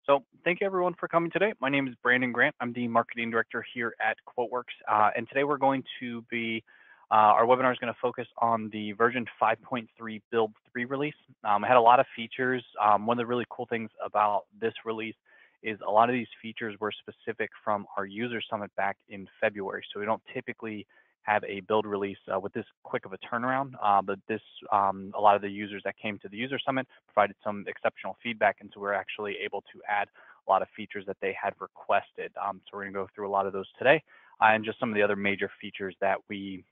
So thank you everyone for coming today. My name is Brandon Grant. I'm the marketing director here at QuoteWerks. And today we're going to be, our webinar is going to focus on the version 5.3 build 3 release. It had a lot of features. One of the really cool things about this release is a lot of these features were specific from our user summit back in February. So we don't typically have a build release with this quick of a turnaround, but this, a lot of the users that came to the user summit provided some exceptional feedback, and so we're actually able to add a lot of features that they had requested. So we're going to go through a lot of those today, and just some of the other major features that we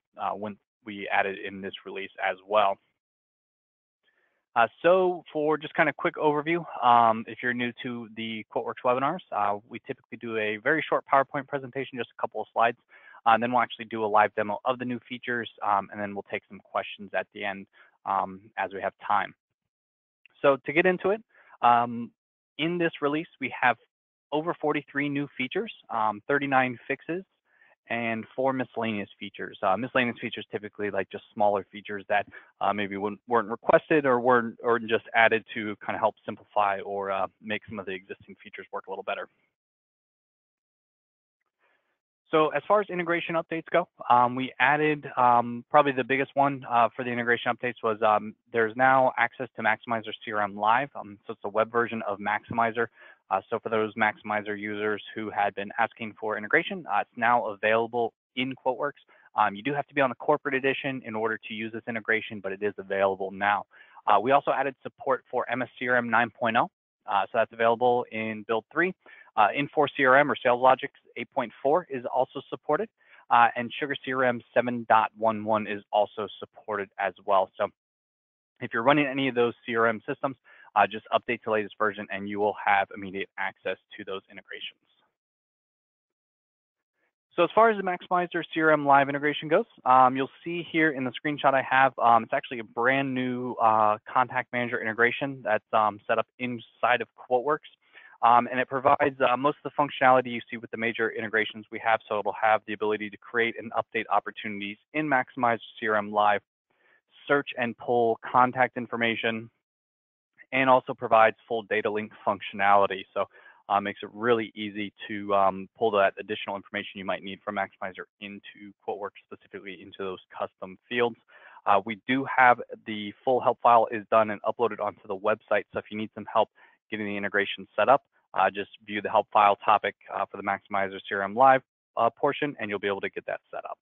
added in this release as well. So for just kind of quick overview, if you're new to the QuoteWerks webinars, we typically do a very short PowerPoint presentation, just a couple of slides. And then we'll actually do a live demo of the new features, and then we'll take some questions at the end as we have time. So to get into it, in this release, we have over 43 new features, 39 fixes, and 4 miscellaneous features. Miscellaneous features typically like just smaller features that maybe weren't requested or weren't just added to kind of help simplify or make some of the existing features work a little better. So as far as integration updates go, we added probably the biggest one for the integration updates was there's now access to Maximizer CRM Live. So it's a web version of Maximizer. So for those Maximizer users who had been asking for integration, it's now available in QuoteWerks. You do have to be on the corporate edition in order to use this integration, but it is available now. We also added support for MS CRM 9.0. So that's available in build 3. Infor CRM or Sales Logic 8.4 is also supported, and Sugar CRM 7.11 is also supported as well. So if you're running any of those CRM systems, just update to the latest version and you will have immediate access to those integrations. So as far as the Maximizer CRM Live integration goes, you'll see here in the screenshot I have, it's actually a brand new contact manager integration that's set up inside of QuoteWerks. And it provides most of the functionality you see with the major integrations we have. So it'll have the ability to create and update opportunities in Maximizer CRM Live, search and pull contact information, and also provides full data link functionality. So makes it really easy to pull that additional information you might need from Maximizer into QuoteWerks, specifically into those custom fields. We do have the full help file is done and uploaded onto the website. So if you need some help getting the integration set up, just view the help file topic for the Maximizer CRM Live portion, and you'll be able to get that set up.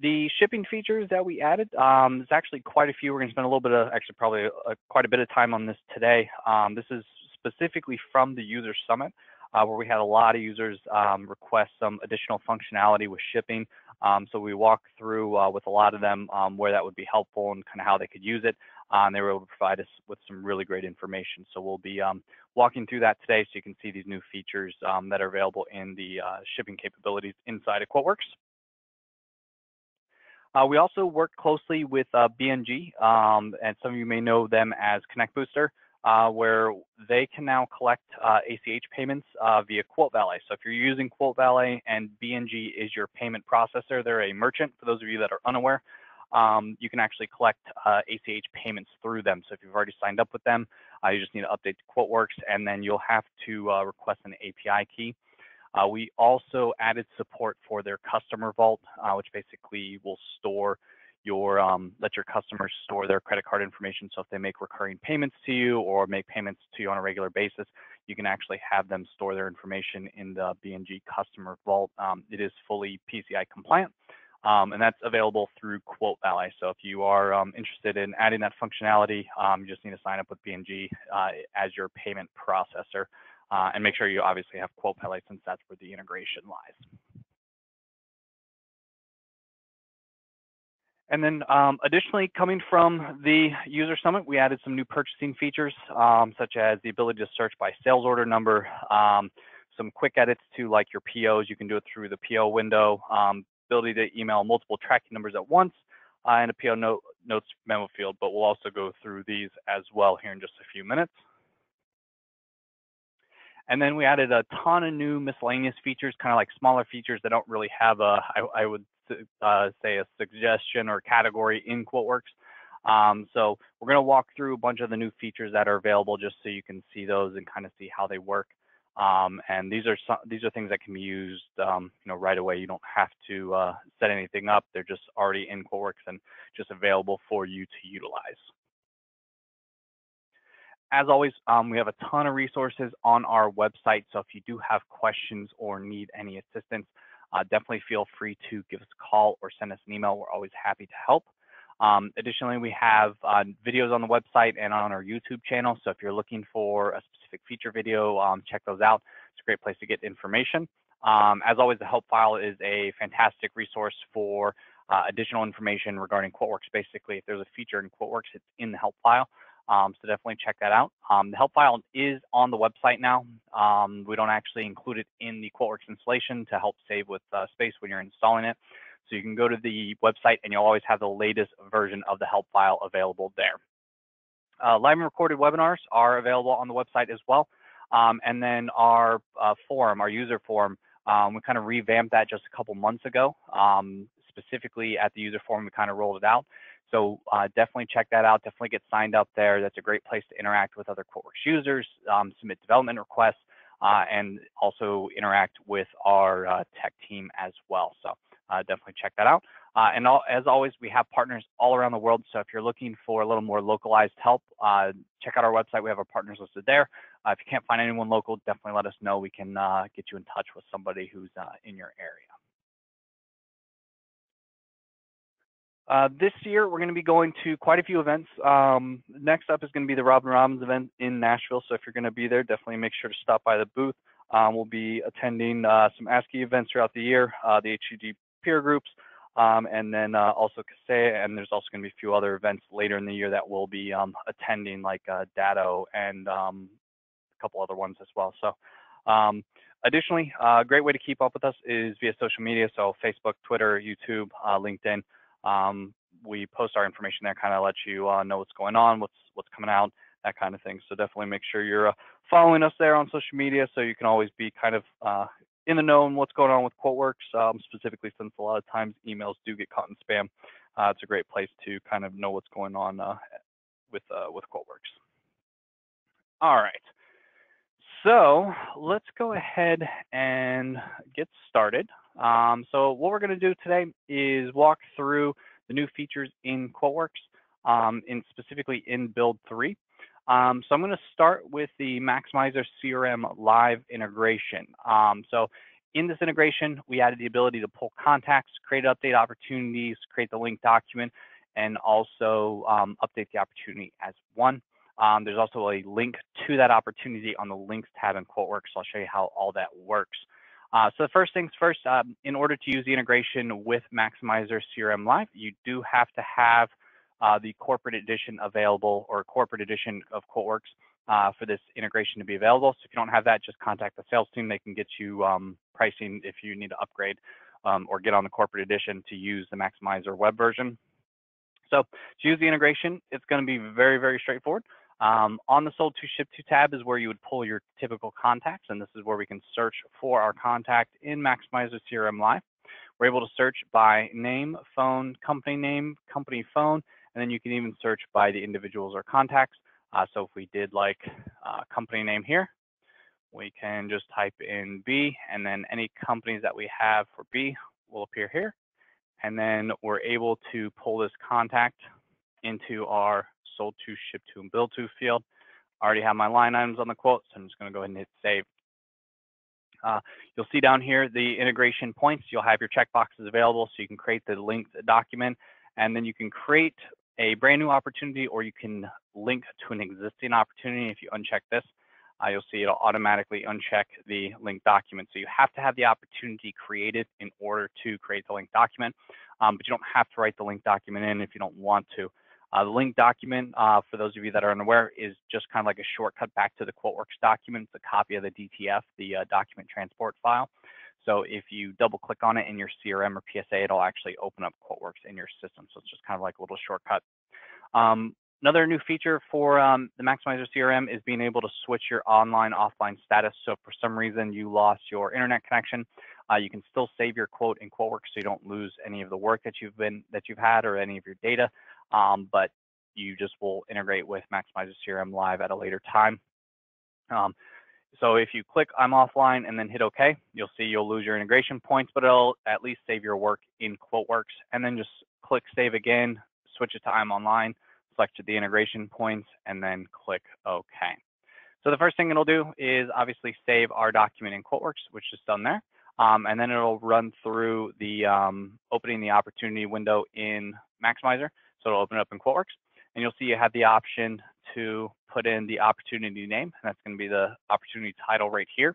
The shipping features that we added, there's actually quite a few. We're going to spend a little bit of, actually probably quite a bit of time on this today. This is specifically from the user summit, where we had a lot of users request some additional functionality with shipping. So we walked through with a lot of them where that would be helpful and kind of how they could use it. And they were able to provide us with some really great information. So we'll be walking through that today so you can see these new features that are available in the shipping capabilities inside of QuoteWerks. We also work closely with BMG, and some of you may know them as Connect Booster, where they can now collect ACH payments via QuoteValet. So if you're using QuoteValet and BMG is your payment processor, they're a merchant. For those of you that are unaware, you can actually collect ACH payments through them. So if you've already signed up with them, you just need to update to QuoteWerks, and then you'll have to request an API key. We also added support for their customer vault, which basically will store your, let your customers store their credit card information. So if they make recurring payments to you or make payments to you on a regular basis, you can actually have them store their information in the BMG customer vault. It is fully PCI compliant, and that's available through QuoteValet. So if you are interested in adding that functionality, you just need to sign up with BMG as your payment processor. And make sure you obviously have QuoteValet since that's where the integration lies. And then additionally, coming from the user summit, we added some new purchasing features, such as the ability to search by sales order number, some quick edits to like your POs. You can do it through the PO window, ability to email multiple tracking numbers at once, and a PO notes memo field. But we'll also go through these as well here in just a few minutes. And then we added a ton of new miscellaneous features, kind of like smaller features that don't really have a, I would say a suggestion or category in QuoteWerks. So we're going to walk through a bunch of the new features that are available just so you can see those and kind of see how they work. And these are things that can be used, right away. You don't have to set anything up. They're just already in QuoteWerks and just available for you to utilize. As always, we have a ton of resources on our website. So if you do have questions or need any assistance, definitely feel free to give us a call or send us an email. We're always happy to help. Additionally, we have videos on the website and on our YouTube channel. So if you're looking for a specific feature video, check those out. It's a great place to get information. As always, the help file is a fantastic resource for additional information regarding QuoteWerks. Basically, if there's a feature in QuoteWerks, it's in the help file. So definitely check that out. The help file is on the website now. We don't actually include it in the QuoteWerks installation to help save with space when you're installing it. So you can go to the website and you'll always have the latest version of the help file available there. Live and recorded webinars are available on the website as well. And then our forum, our user forum, we kind of revamped that just a couple months ago. Specifically at the user forum, we kind of rolled it out. So definitely check that out. Definitely get signed up there. That's a great place to interact with other QuoteWerks users, submit development requests, and also interact with our tech team as well. So definitely check that out. And as always, we have partners all around the world. So if you're looking for a little more localized help, check out our website. We have our partners listed there. If you can't find anyone local, definitely let us know. We can get you in touch with somebody who's in your area. This year, we're going to be going to quite a few events. Next up is going to be the Robin Robbins event in Nashville. So if you're going to be there, definitely make sure to stop by the booth. We'll be attending some ASCII events throughout the year, the HUD peer groups, and then also CASE, and there's also going to be a few other events later in the year that we'll be attending, like Datto and a couple other ones as well. So additionally, a great way to keep up with us is via social media. So Facebook, Twitter, YouTube, LinkedIn. We post our information there, kind of let you know what's going on, what's coming out, that kind of thing. So definitely make sure you're following us there on social media so you can always be kind of in the know on what's going on with QuoteWerks, specifically since a lot of times emails do get caught in spam. It's a great place to kind of know what's going on with QuoteWerks. All right. So let's go ahead and get started. So what we're going to do today is walk through the new features in QuoteWerks, specifically in Build 3. So I'm going to start with the Maximizer CRM Live integration. So in this integration, we added the ability to pull contacts, create update opportunities, create the link document, and also update the opportunity as one. There's also a link to that opportunity on the links tab in QuoteWerks. So I'll show you how all that works. So the first things first, in order to use the integration with Maximizer CRM Live, you do have to have the corporate edition available, or corporate edition of QuoteWerks for this integration to be available. So if you don't have that, just contact the sales team. They can get you pricing if you need to upgrade or get on the corporate edition to use the Maximizer web version. So to use the integration, it's going to be very, very straightforward. On the Sold to Ship to tab is where you would pull your typical contacts, and this is where we can search for our contact in Maximizer CRM Live. We're able to search by name, phone, company phone, and then you can even search by the individuals or contacts. So if we did like company name here, we can just type in B, and then any companies that we have for B will appear here. And then we're able to pull this contact into our Sold to, Ship to, and Build to field. I already have my line items on the quote, so I'm just going to go ahead and hit save. You'll see down here the integration points. You'll have your checkboxes available, so you can create the linked document, and then you can create a brand new opportunity, or you can link to an existing opportunity. If you uncheck this, you'll see it'll automatically uncheck the link document. So you have to have the opportunity created in order to create the link document, but you don't have to write the link document in if you don't want to. The link document, for those of you that are unaware, is just kind of like a shortcut back to the QuoteWerks document. It's a copy of the DTF, the document transport file. So if you double click on it in your CRM or PSA, it'll actually open up QuoteWerks in your system. So it's just kind of like a little shortcut. Another new feature for the Maximizer CRM is being able to switch your online-offline status. So if for some reason you lost your internet connection, you can still save your quote in QuoteWerks so you don't lose any of the work that you've had or any of your data. But you just will integrate with Maximizer CRM Live at a later time. So if you click I'm offline and then hit OK, you'll see you'll lose your integration points, but it'll at least save your work in QuoteWerks. And then just click Save again, switch it to I'm online, select the integration points, and then click OK. So the first thing it'll do is obviously save our document in QuoteWerks, which is done there. And then it'll run through the opening the opportunity window in Maximizer. So it'll open it up in QuoteWerks. And you'll see you have the option to put in the opportunity name, and that's going to be the opportunity title right here.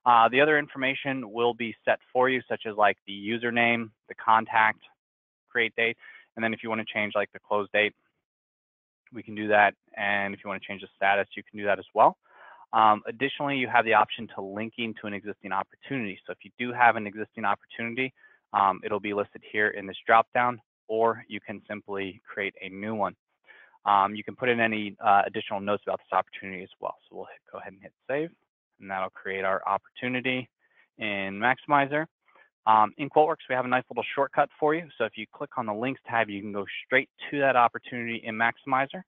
The other information will be set for you, such as like the username, the contact, create date, and then if you want to change like the close date, we can do that. And if you want to change the status, you can do that as well. Additionally, you have the option to linking to an existing opportunity. So if you do have an existing opportunity, it'll be listed here in this dropdown, or you can simply create a new one. You can put in any additional notes about this opportunity as well. So we'll go ahead and hit save, and that'll create our opportunity in Maximizer. In QuoteWerks, we have a nice little shortcut for you. So if you click on the links tab, you can go straight to that opportunity in Maximizer,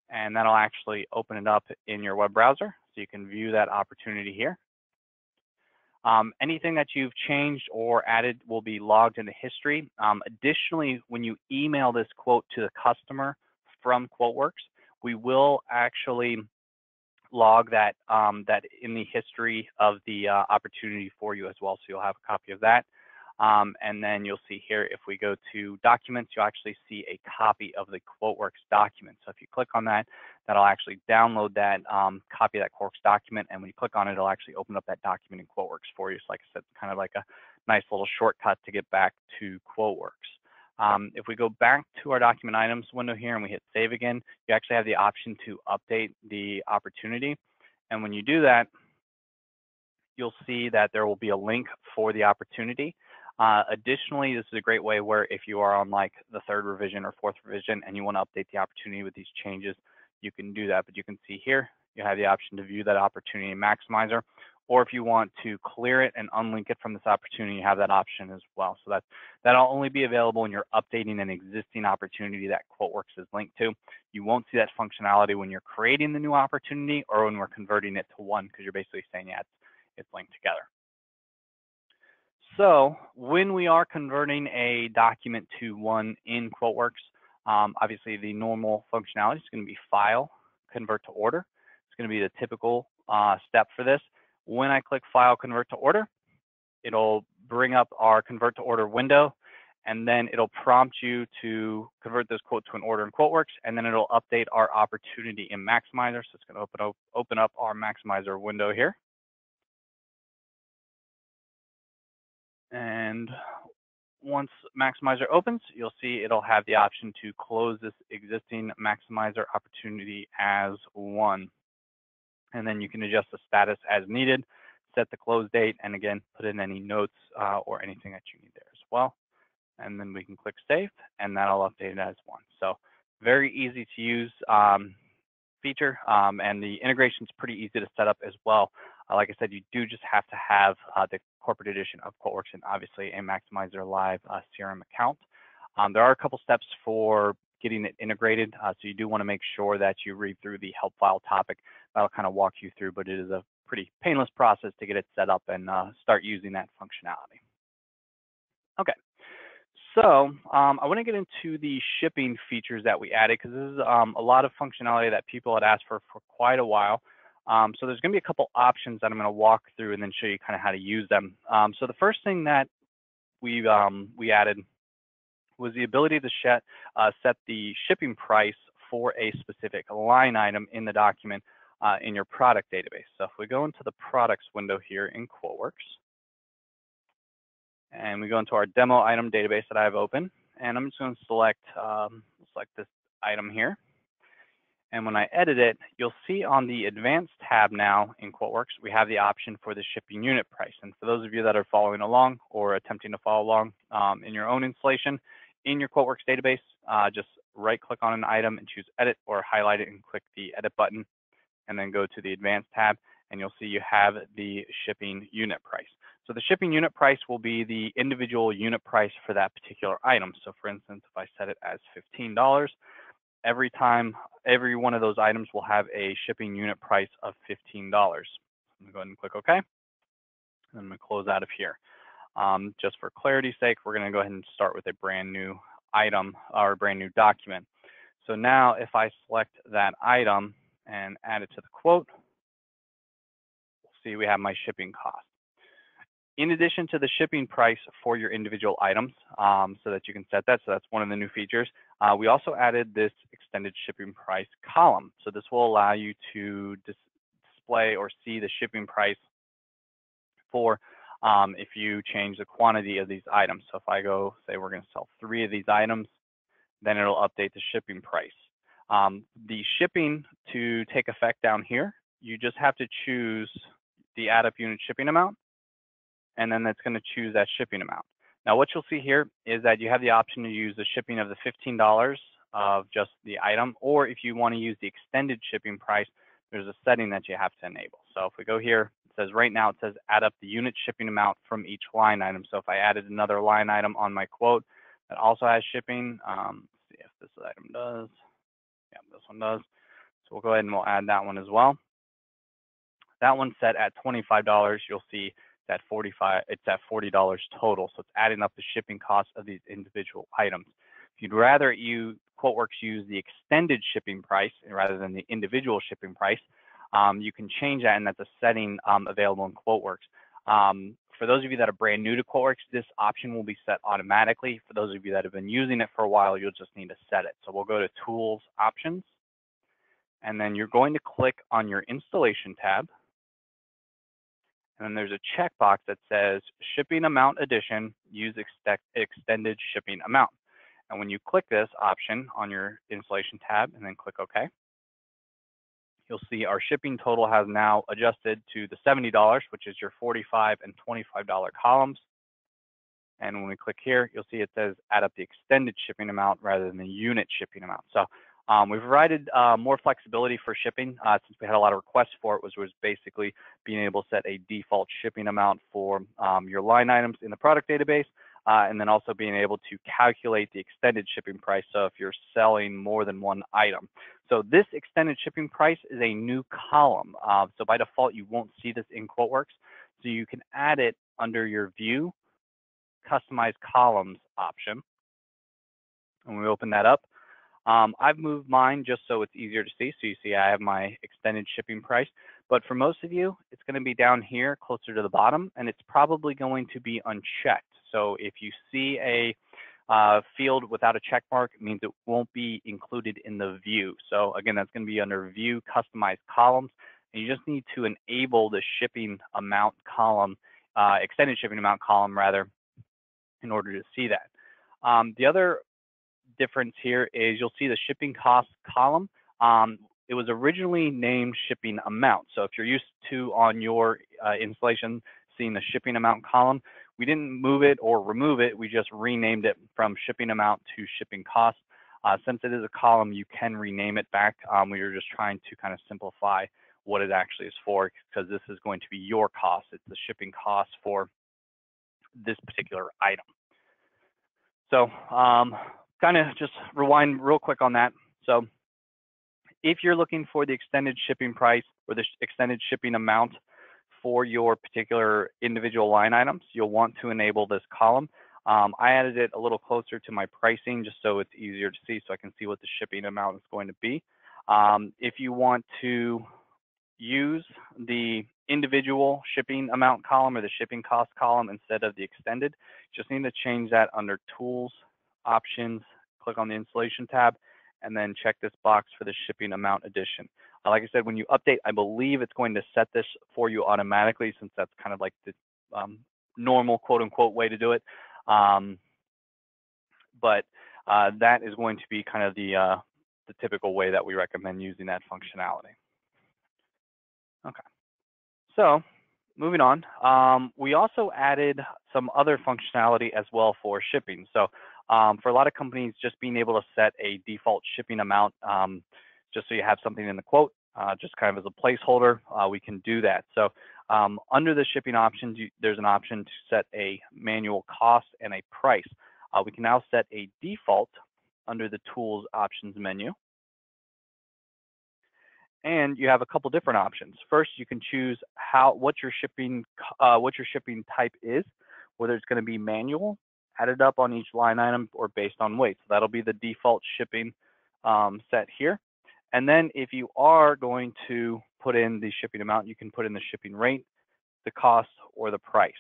and that'll actually open it up in your web browser. So you can view that opportunity here. Anything that you've changed or added will be logged into history. Additionally, when you email this quote to the customer from QuoteWerks, we will actually log that in the history of the opportunity for you as well. So you'll have a copy of that. And then you'll see here, if we go to documents, you'll actually see a copy of the QuoteWerks document. So if you click on that, that'll actually download that copy of that QuoteWerks document. And when you click on it, it'll actually open up that document in QuoteWerks for you. So like I said, kind of like a nice little shortcut to get back to QuoteWerks. If we go back to our document items window here and we hit save again, you actually have the option to update the opportunity. And when you do that, you'll see that there will be a link for the opportunity. Additionally, this is a great way where if you are on like the 3rd revision or 4th revision and you want to update the opportunity with these changes, you can do that. But you can see here, you have the option to view that opportunity in Maximizer, or if you want to clear it and unlink it from this opportunity, you have that option as well. So that'll only be available when you're updating an existing opportunity that QuoteWerks is linked to. You won't see that functionality when you're creating the new opportunity or when we're converting it to one, because you're basically saying, yeah, it's linked together. So when we are converting a document to one in QuoteWerks, obviously the normal functionality is going to be File, Convert to Order. It's going to be the typical step for this. When I click File, Convert to Order, it'll bring up our Convert to Order window, and then it'll prompt you to convert this quote to an order in QuoteWerks, and then it'll update our opportunity in Maximizer. So it's going to open up our Maximizer window here. And once Maximizer opens, you'll see it'll have the option to close this existing Maximizer opportunity as one. And then you can adjust the status as needed, set the close date, and again, put in any notes or anything that you need there as well. And then we can click save, and that'll update it as one. So very easy to use feature, and the integration is pretty easy to set up as well. Like I said, you do just have to have the corporate edition of QuoteWerks and obviously a Maximizer Live CRM account. There are a couple steps for getting it integrated, so you do want to make sure that you read through the help file topic. That'll kind of walk you through, but it is a pretty painless process to get it set up and start using that functionality. Okay. So I want to get into the shipping features that we added, because this is a lot of functionality that people had asked for quite a while. So there's going to be a couple options that I'm going to walk through and then show you kind of how to use them. So the first thing that we added was the ability to set the shipping price for a specific line item in the document in your product database. So if we go into the products window here in QuoteWerks, and we go into our demo item database that I have open, and I'm just going to select this item here. And when I edit it, you'll see on the advanced tab now in QuoteWerks, we have the option for the shipping unit price. And for those of you that are following along or attempting to follow along in your own installation, in your QuoteWerks database, just right click on an item and choose edit, or highlight it and click the edit button, and then go to the advanced tab, and you'll see you have the shipping unit price. So the shipping unit price will be the individual unit price for that particular item. So for instance, if I set it as $15, every one of those items will have a shipping unit price of $15. I'm going to go ahead and click OK. And I'm going to close out of here. Just for clarity's sake, we're going to go ahead and start with a brand new item or a brand new document. So now if I select that item and add it to the quote, we'll see we have my shipping cost. In addition to the shipping price for your individual items, so that you can set that, so that's one of the new features, we also added this extended shipping price column. So this will allow you to display or see the shipping price for if you change the quantity of these items. So if I go, say we're going to sell 3 of these items, then it'll update the shipping price. The shipping to take effect down here, you just have to choose the add up unit shipping amount, and then that's going to choose that shipping amount. Now what you'll see here is that you have the option to use the shipping of the $15 of just the item, or if you want to use the extended shipping price, there's a setting that you have to enable. So if we go here, it says right now it says add up the unit shipping amount from each line item. So if I added another line item on my quote that also has shipping, let's see if this item does. Yeah, this one does. So we'll go ahead and we'll add that one as well. That one's set at $25. You'll see that it's at $40 total. So it's adding up the shipping costs of these individual items. If you'd rather QuoteWerks use the extended shipping price rather than the individual shipping price, you can change that, and that's a setting available in QuoteWerks. For those of you that are brand new to QuoteWerks, this option will be set automatically. For those of you that have been using it for a while, you'll just need to set it. So we'll go to Tools, Options, and then you're going to click on your Installation tab. And then there's a checkbox that says Shipping Amount Addition, use Extended Shipping Amount. And when you click this option on your Installation tab and then click OK, you'll see our shipping total has now adjusted to the $70, which is your $45 and $25 columns. And when we click here, you'll see it says add up the extended shipping amount rather than the unit shipping amount. So we've provided more flexibility for shipping since we had a lot of requests for it, was basically being able to set a default shipping amount for your line items in the product database, and then also being able to calculate the extended shipping price. So if you're selling more than one item. So this extended shipping price is a new column. So by default, you won't see this in QuoteWerks. So you can add it under your View, Customize Columns option. And we open that up. I've moved mine just so it's easier to see. So you see I have my extended shipping price. But for most of you, it's going to be down here closer to the bottom, and it's probably going to be unchecked. So if you see a field without a check mark, it means it won't be included in the view. So again, that's going to be under View, Customize Columns. And you just need to enable the shipping amount column, extended shipping amount column rather, in order to see that. The other difference here is you'll see the shipping cost column. It was originally named shipping amount. So if you're used to on your installation seeing the shipping amount column, we didn't move it or remove it. We just renamed it from shipping amount to shipping cost. Since it is a column, you can rename it back. We were just trying to kind of simplify what it actually is for, because this is going to be your cost. It's the shipping cost for this particular item. So kind of just rewind real quick on that. So if you're looking for the extended shipping price or the extended shipping amount for your particular individual line items, you'll want to enable this column. I added it a little closer to my pricing just so it's easier to see, so I can see what the shipping amount is going to be. If you want to use the individual shipping amount column or the shipping cost column instead of the extended, just need to change that under Tools, Options, click on the Installation tab, and then check this box for the shipping amount addition. Like I said, when you update, I believe it's going to set this for you automatically, since that's kind of like the normal quote-unquote way to do it. But that is going to be kind of the typical way that we recommend using that functionality. Okay, so moving on, we also added some other functionality as well for shipping. So for a lot of companies, just being able to set a default shipping amount, just so you have something in the quote, just kind of as a placeholder, we can do that. So under the shipping options, there's an option to set a manual cost and a price. We can now set a default under the Tools Options menu. And you have a couple different options. First, you can choose what your shipping type is, whether it's going to be manual, added up on each line item, or based on weight. So that'll be the default shipping set here. And then if you are going to put in the shipping amount, you can put in the shipping rate, the cost, or the price.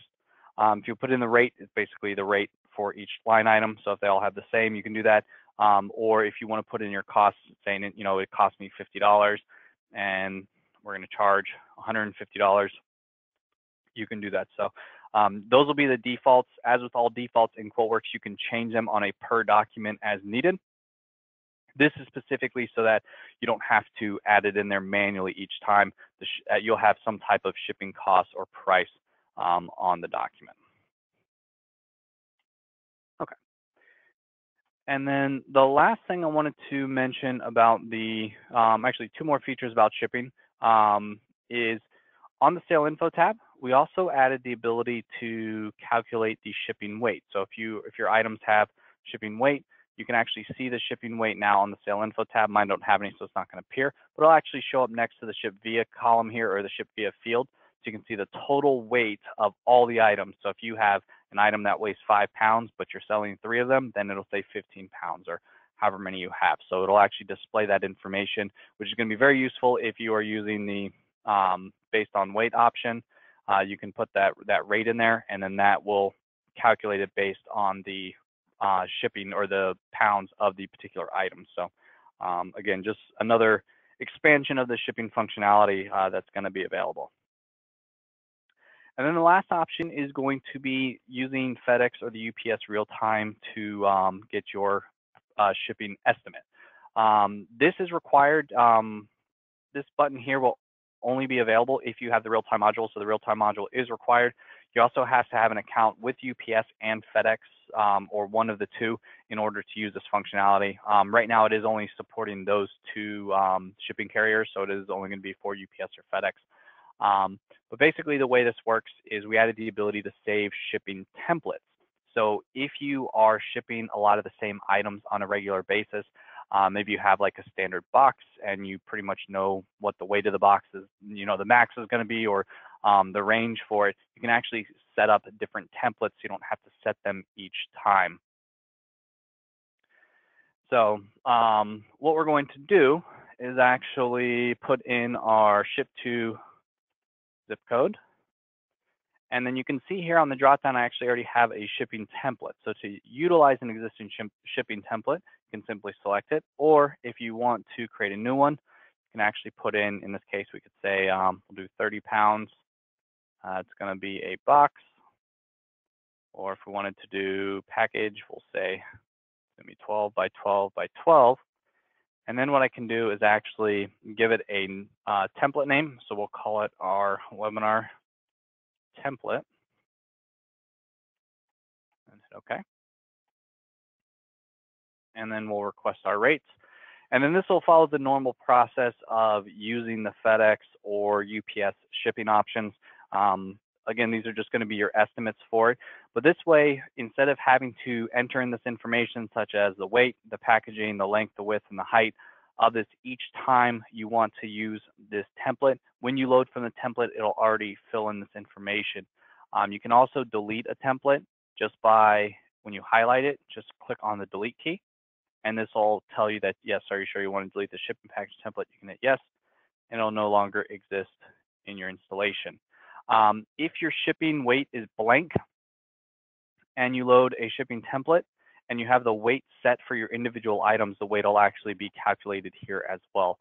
If you put in the rate, it's basically the rate for each line item. So if they all have the same, you can do that. Or if you want to put in your costs, saying, it cost me $50 and we're going to charge $150, you can do that. So those will be the defaults. As with all defaults in QuoteWerks, you can change them on a per document as needed. This is specifically so that you don't have to add it in there manually each time. You'll have some type of shipping cost or price on the document. Okay. And then the last thing I wanted to mention about actually two more features about shipping is on the sale info tab, we also added the ability to calculate the shipping weight. So if your items have shipping weight, you can actually see the shipping weight now on the sale info tab. Mine don't have any, so it's not going to appear, but it'll actually show up next to the ship via column here, or the ship via field. So you can see the total weight of all the items. So if you have an item that weighs 5 pounds, but you're selling 3 of them, then it'll say 15 pounds or however many you have. So it'll actually display that information, which is going to be very useful if you are using the based on weight option. You can put that rate in there, and then that will calculate it based on the shipping or the pounds of the particular item. So again, just another expansion of the shipping functionality that's going to be available. And then the last option is going to be using FedEx or the UPS real time to get your shipping estimate. This is required. This button here will only be available if you have the real-time module, so the real-time module is required. You also have to have an account with UPS and FedEx, or one of the two, in order to use this functionality. Right now, it is only supporting those two shipping carriers, so it is only going to be for UPS or FedEx. But basically, the way this works is we added the ability to save shipping templates. So if you are shipping a lot of the same items on a regular basis, maybe you have like a standard box and you pretty much know what the weight of the box is, the max is going to be, or the range for it. You can actually set up different templates. So you don't have to set them each time. So what we're going to do is actually put in our ship to zip code. And then you can see here on the dropdown, I actually already have a shipping template. So to utilize an existing shipping template, you can simply select it. Or if you want to create a new one, you can actually put in this case, we could say we'll do 30 pounds. It's going to be a box. Or if we wanted to do package, we'll say it's going to be 12 by 12 by 12. And then what I can do is actually give it a template name. So we'll call it our webinar template, and hit OK. And then we'll request our rates. And then this will follow the normal process of using the FedEx or UPS shipping options. Again, these are just going to be your estimates for it. But this way, instead of having to enter in this information, such as the weight, the packaging, the length, the width, and the height of this each time you want to use this template, when you load from the template, it'll already fill in this information. You can also delete a template just by, when you highlight it, just click on the delete key. And this will tell you that, yes, are you sure you want to delete the shipping package template? You can hit yes, and it'll no longer exist in your installation. If your shipping weight is blank and you load a shipping template and you have the weight set for your individual items, the weight will actually be calculated here as well.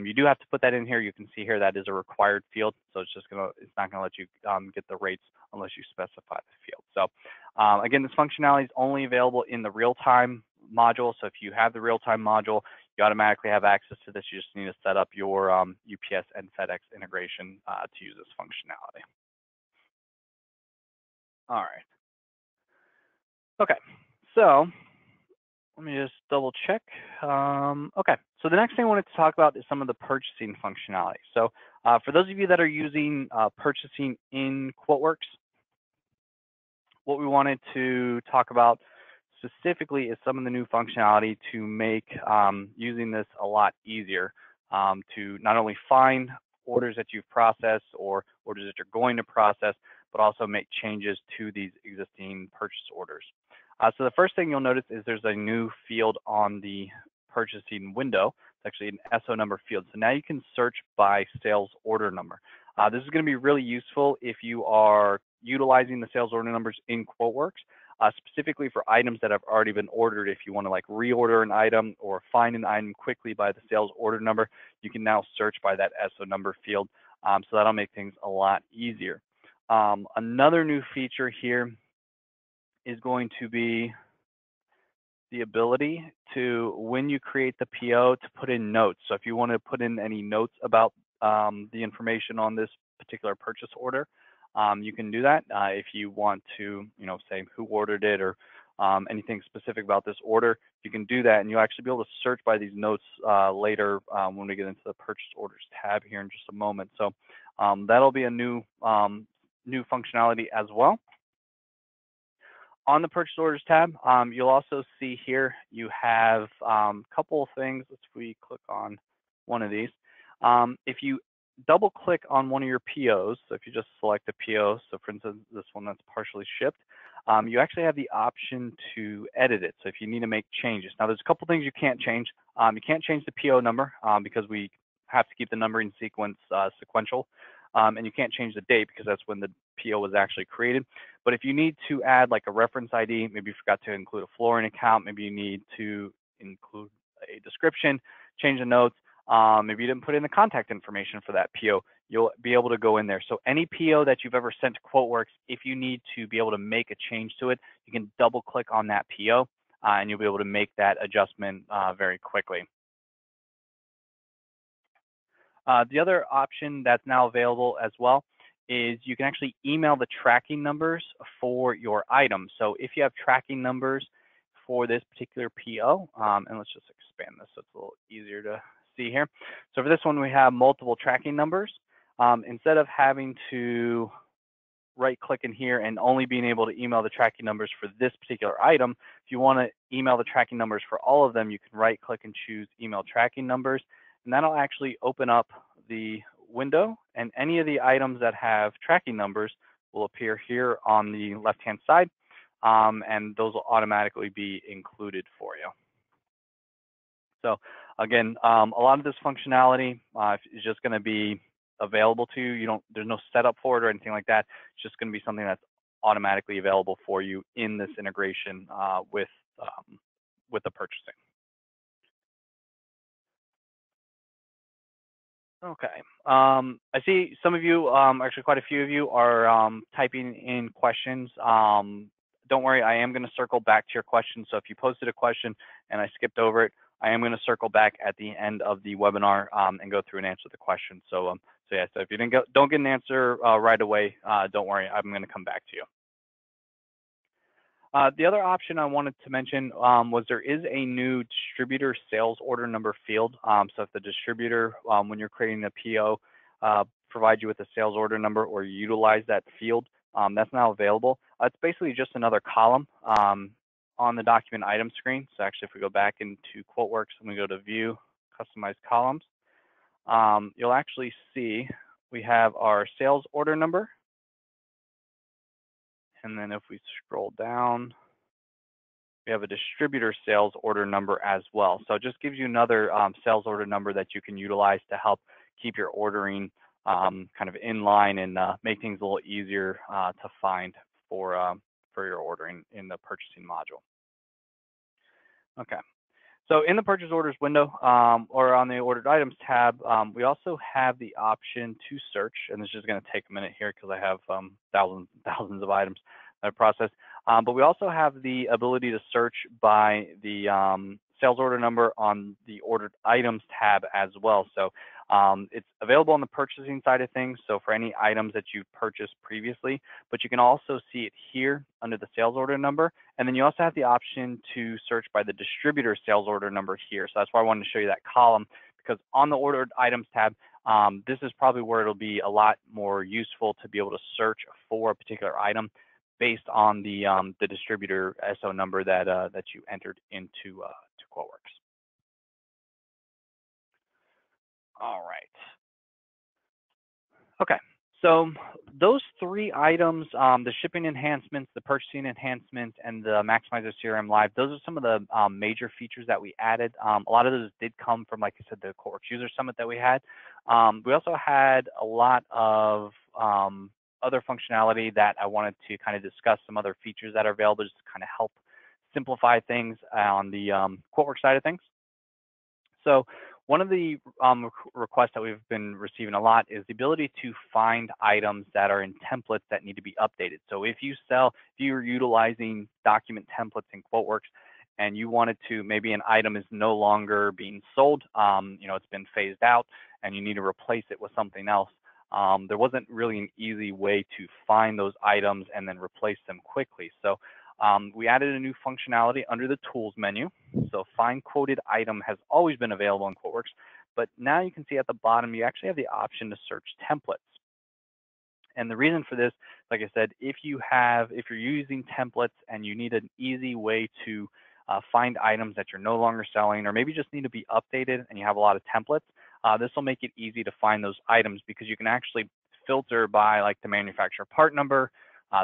You do have to put that in here. You can see here that is a required field, so it's not gonna let you get the rates unless you specify the field. So again, this functionality is only available in the real-time module. So if you have the real-time module, you automatically have access to this. You just need to set up your UPS and FedEx integration to use this functionality. All right. Okay, so let me just double check. Okay, so the next thing I wanted to talk about is some of the purchasing functionality. So for those of you that are using purchasing in QuoteWerks, what we wanted to talk about specifically is some of the new functionality to make using this a lot easier. to not only find orders that you've processed or orders that you're going to process, but also make changes to these existing purchase orders. So the first thing you'll notice is there's a new field on the purchasing window. It's actually an SO number field. So now you can search by sales order number. This is going to be really useful if you are utilizing the sales order numbers in QuoteWerks, specifically for items that have already been ordered. If you want to like reorder an item or find an item quickly by the sales order number, you can now search by that SO number field. So that'll make things a lot easier. Another new feature here is going to be the ability to, when you create the PO, to put in notes. So if you want to put in any notes about the information on this particular purchase order, you can do that. If you want to, say who ordered it or anything specific about this order, you can do that, and you'll actually be able to search by these notes later when we get into the purchase orders tab here in just a moment. So that'll be a new functionality as well. On the purchase orders tab, you'll also see here you have a couple of things. If we click on one of these, if you double click on one of your POs, so if you just select a PO, so for instance, this one that's partially shipped, you actually have the option to edit it. So if you need to make changes. Now there's a couple things you can't change. You can't change the PO number because we have to keep the numbering sequence sequential. And you can't change the date because that's when the PO was actually created. But if you need to add like a reference ID, maybe you forgot to include a flooring account, maybe you need to include a description, change the notes, maybe you didn't put in the contact information for that PO, you'll be able to go in there. So any PO that you've ever sent to QuoteWerks, if you need to be able to make a change to it, you can double click on that PO and you'll be able to make that adjustment very quickly. The other option that's now available as well is you can actually email the tracking numbers for your items. So if you have tracking numbers for this particular PO, and let's just expand this so it's a little easier to see here. So for this one, we have multiple tracking numbers. Instead of having to right click in here and only being able to email the tracking numbers for this particular item, if you want to email the tracking numbers for all of them, you can right click and choose email tracking numbers, and that'll actually open up the window, and any of the items that have tracking numbers will appear here on the left hand side, and those will automatically be included for you. So again, a lot of this functionality is just going to be available to you. There's no setup for it or anything like that. It's just going to be something that's automatically available for you in this integration with the purchasing. Okay. I see some of you, actually quite a few of you, are typing in questions. Don't worry, I am going to circle back to your question. So if you posted a question and I skipped over it, I am going to circle back at the end of the webinar and go through and answer the question. So yeah, so if you don't get an answer right away, don't worry, I'm going to come back to you. The other option I wanted to mention was there is a new distributor sales order number field. So if the distributor, when you're creating a PO, provides you with a sales order number or utilize that field, that's now available. It's basically just another column on the document item screen. So actually, if we go back into QuoteWerks and we go to View, Customize Columns, you'll actually see we have our sales order number. And then if we scroll down, we have a distributor sales order number as well. So it just gives you another sales order number that you can utilize to help keep your ordering kind of in line and make things a little easier to find for your ordering in the purchasing module. Okay. So in the purchase orders window or on the ordered items tab, we also have the option to search, and this is just going to take a minute here because I have thousands of items that I process. But we also have the ability to search by the sales order number on the ordered items tab as well. So it's available on the purchasing side of things, so for any items that you purchased previously, but you can also see it here under the sales order number. And then you also have the option to search by the distributor sales order number here. So that's why I wanted to show you that column, because on the ordered items tab, this is probably where it'll be a lot more useful to be able to search for a particular item based on the distributor SO number that you entered into to QuoteWerks. All right. Okay. So those three items, the shipping enhancements, the purchasing enhancements, and the Maximizer CRM Live, those are some of the major features that we added. A lot of those did come from, like I said, the QuoteWerks User Summit that we had. We also had a lot of other functionality that I wanted to kind of discuss, some other features that are available just to kind of help simplify things on the QuoteWerks side of things. So one of the requests that we've been receiving a lot is the ability to find items that are in templates that need to be updated. So if you're utilizing document templates in QuoteWerks and you wanted to, maybe an item is no longer being sold, it's been phased out and you need to replace it with something else. There wasn't really an easy way to find those items and then replace them quickly. So we added a new functionality under the tools menu. So find quoted item has always been available in QuoteWerks, but now you can see at the bottom, you actually have the option to search templates. And the reason for this, like I said, if you're using templates and you need an easy way to find items that you're no longer selling, or maybe just need to be updated and you have a lot of templates, this will make it easy to find those items because you can actually filter by like the manufacturer part number,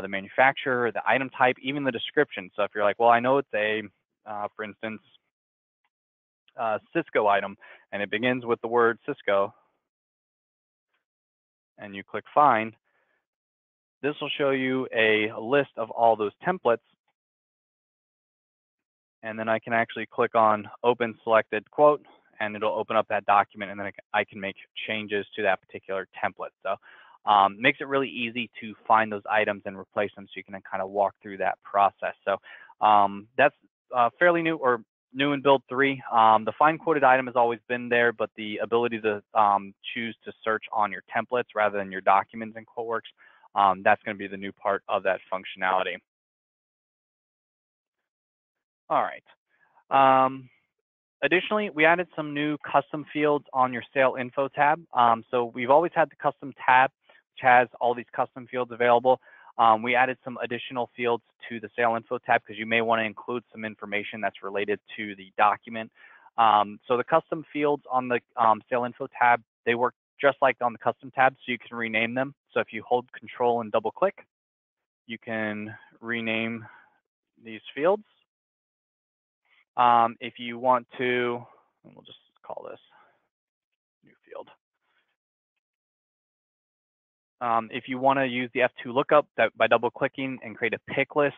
the manufacturer, the item type, even the description. So if you're like, well, I know it's a, for instance, Cisco item, and it begins with the word Cisco, and you click find, this will show you a list of all those templates. And then I can actually click on open selected quote, and it'll open up that document, and then I can make changes to that particular template. So makes it really easy to find those items and replace them so you can kind of walk through that process. So that's fairly new, or new in build 3. The find quoted item has always been there, but the ability to choose to search on your templates rather than your documents in QuoteWerks, that's going to be the new part of that functionality. All right. Additionally, we added some new custom fields on your sale info tab. So we've always had the custom tab, which has all these custom fields available. We added some additional fields to the sale info tab because you may want to include some information that's related to the document. So the custom fields on the sale info tab, they work just like on the custom tab, so you can rename them. So if you hold Control and double click, you can rename these fields. If you want to, and we'll just call this new field. If you want to use the F2 lookup that by double clicking and create a pick list,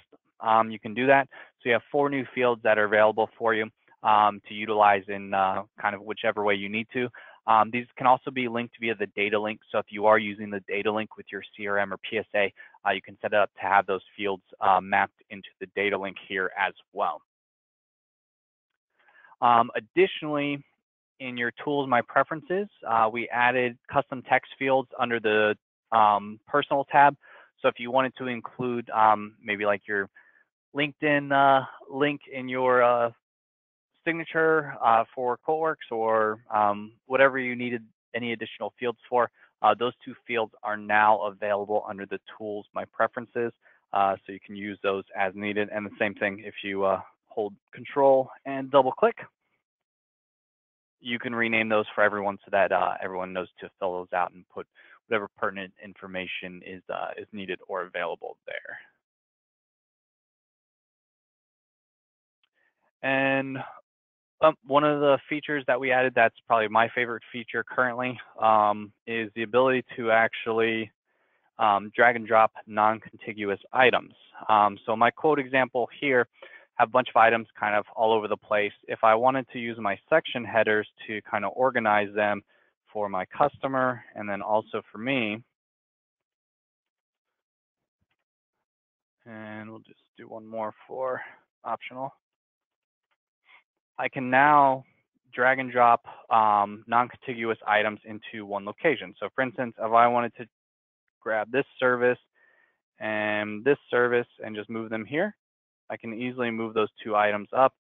you can do that. So you have 4 new fields that are available for you to utilize in kind of whichever way you need to. These can also be linked via the data link. So if you are using the data link with your CRM or PSA, you can set it up to have those fields mapped into the data link here as well. Additionally, in your tools, my preferences, we added custom text fields under the personal tab. So if you wanted to include maybe like your LinkedIn link in your signature for QuoteWerks, or whatever you needed any additional fields for, those 2 fields are now available under the tools, my preferences. So you can use those as needed. And the same thing, if you hold Control and double click, you can rename those for everyone so that everyone knows to fill those out and put whatever pertinent information is needed or available there. And one of the features that we added that's probably my favorite feature currently is the ability to actually drag and drop non-contiguous items. So my quote example here have a bunch of items kind of all over the place. If I wanted to use my section headers to kind of organize them for my customer and then also for me, and we'll just do one more for optional, I can now drag and drop non-contiguous items into one location. So for instance, if I wanted to grab this service and just move them here, I can easily move those 2 items up,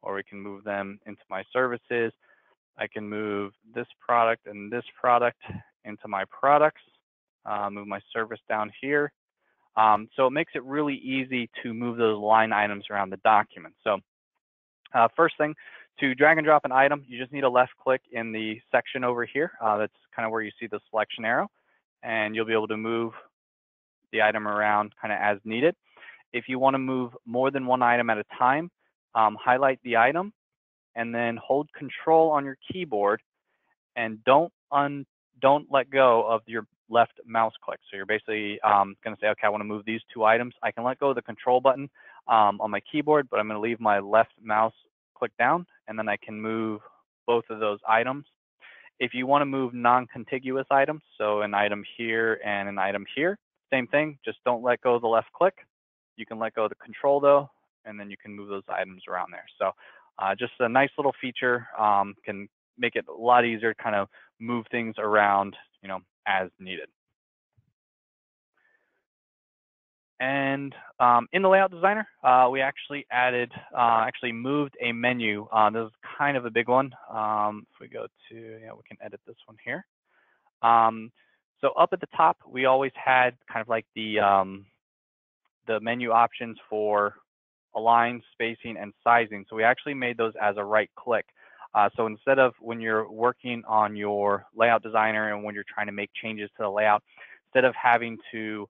or we can move them into my services. I can move this product and this product into my products, move my service down here. So it makes it really easy to move those line items around the document. So first thing, To drag and drop an item, you just need a left click in the section over here. That's kind of where you see the selection arrow, and you'll be able to move the item around kind of as needed. If you want to move more than one item at a time, highlight the item and then hold Control on your keyboard, and don't let go of your left mouse click. So you're basically going to say, okay, I want to move these two items. I can let go of the Control button on my keyboard, but I'm going to leave my left mouse click down, and then I can move both of those items. If you want to move non-contiguous items, so an item here and an item here, same thing, just don't let go of the left click. You can let go of the Control though, and then you can move those items around there. So just a nice little feature, can make it a lot easier to kind of move things around, as needed. And in the Layout Designer, we actually moved a menu. This is kind of a big one. If we go to, we can edit this one here. So up at the top, we always had kind of like the menu options for align, spacing, and sizing. So we actually made those as a right click. So instead of when you're working on your Layout Designer and when you're trying to make changes to the layout, instead of having to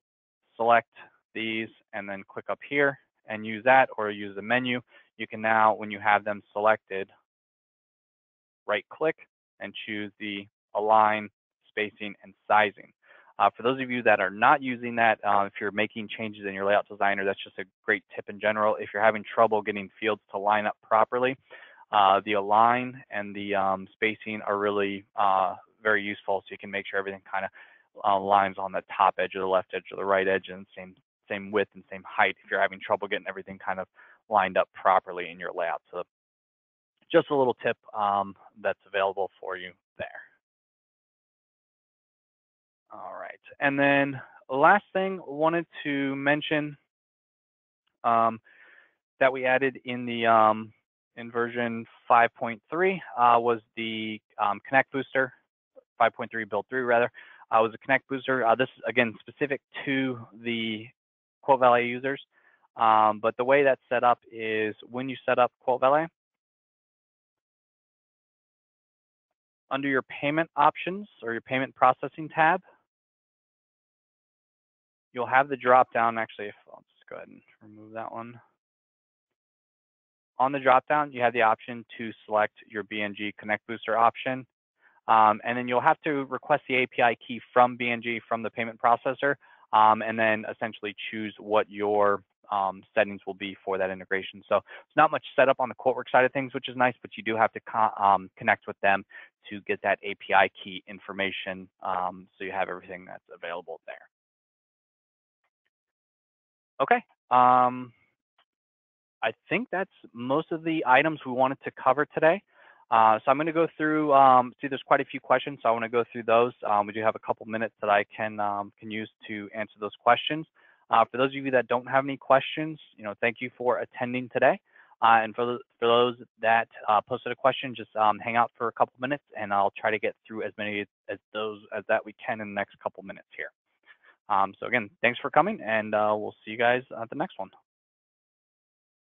select these and then click up here and use that or use the menu, you can now, when you have them selected, right click and choose the align, spacing, and sizing. For those of you that are not using that, if you're making changes in your Layout Designer, that's just a great tip in general. If you're having trouble getting fields to line up properly, the align and the spacing are really very useful, so you can make sure everything kind of lines on the top edge or the left edge or the right edge, and same width and same height if you're having trouble getting everything kind of lined up properly in your layout. So just a little tip that's available for you there. All right, and then last thing I wanted to mention that we added in the in version 5.3 was the Connect Booster. 5.3 build 3 rather was a Connect Booster. This is again specific to the Quote Valet users, but the way that's set up is when you set up Quote Valet, under your payment options or your payment processing tab, you'll have the drop down. Actually, I'll just go ahead and remove that one. On the drop down, you have the option to select your BMG Connect Booster option. And then you'll have to request the API key from BMG, from the payment processor, and then essentially choose what your settings will be for that integration. So it's not much setup on the QuoteWerks side of things, which is nice, but you do have to connect with them to get that API key information, so you have everything that's available there. Okay. I think that's most of the items we wanted to cover today. So I'm going to go through, see there's quite a few questions, so I want to go through those. We do have a couple minutes that I can use to answer those questions. For those of you that don't have any questions, thank you for attending today. And for those that posted a question, just hang out for a couple minutes and I'll try to get through as many as that we can in the next couple minutes here. So again, thanks for coming, and we'll see you guys at the next one.